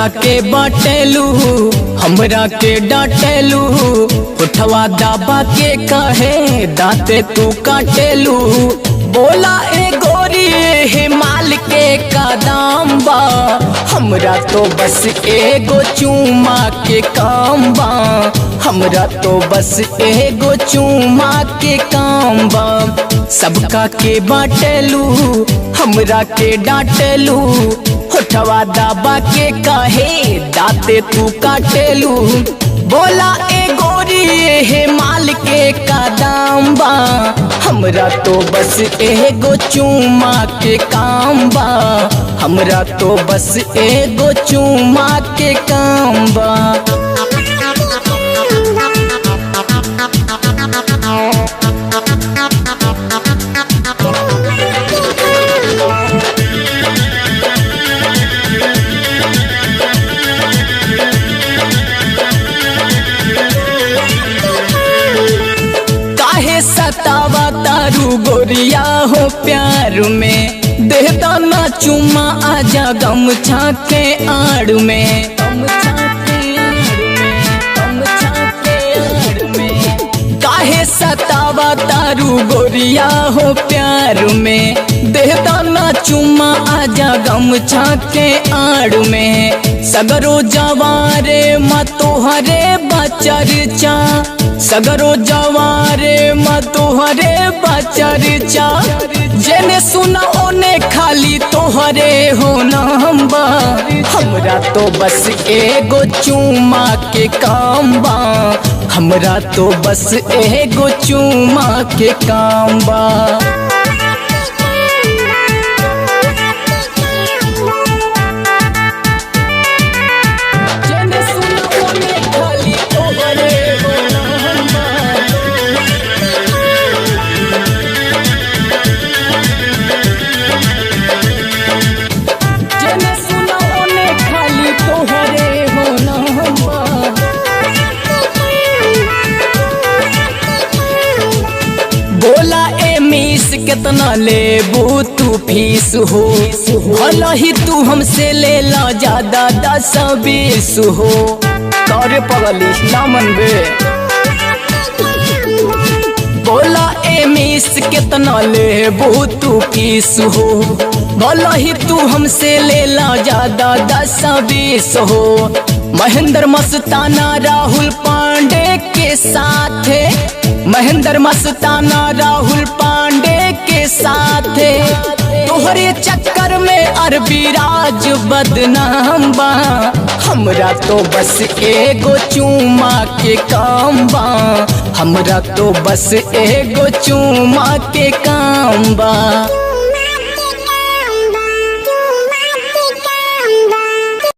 सबका के बाटेलू हमरा के डांटेलू, उठवा दाबा के कहे दांते तू काटेलू। बोला ए गोरी हिमाल के का दाम बा, हमरा तो बस एगो चूमा के काम बा, हमरा तो बस एगो चूमा के काम बा। सबका के बाटेलू हमरा के डांटेलू, होठवा दाबा के कहे दांते तू काटेलू। बोला ए गोरी हिमाल के का दाम बा, हमरा तो बस एगो चूमा के काम बा, हमरा तो बस एगो चूमा के काम बा। सतावा तारू गोरिया हो प्यार में, दे दाना चुमा आजा गमछा के आड़ में, काहे सतावा तारू गोरिया हो प्यार में, दे दाना चुमा आजा गमछा के आड़ में। सगरो जवारे मतोहरे बचरचा, सगरो जवारे मतोहरे बचरचा, जेने सुना ओने खाली तोहरे हो नाम बा। हमरा तो बस एगो चूमा के काम बा, हमरा तो बस एगो चूमा के काम बा। बोला ए मीस कितना लेबू तू फीस हो, भला ही तू हमसे ले ला ज्यादा 10-20 हो। करे पगली ना मनबे। बोला ए मीस कितना लेबू तू फीस हो, भला ही तू हमसे ले ला ज्यादा 10-20 हो। महेंद्र मस्ताना राहुल पांडे के साथ, महेंद्र मस्ताना राहुल पांडे के साथ, तोहरे चक्कर में अरबीराज बदनाम बा। हमरा तो बस एगो चूमा के काम बा, हमरा तो बस एगो चूमा के काम बा।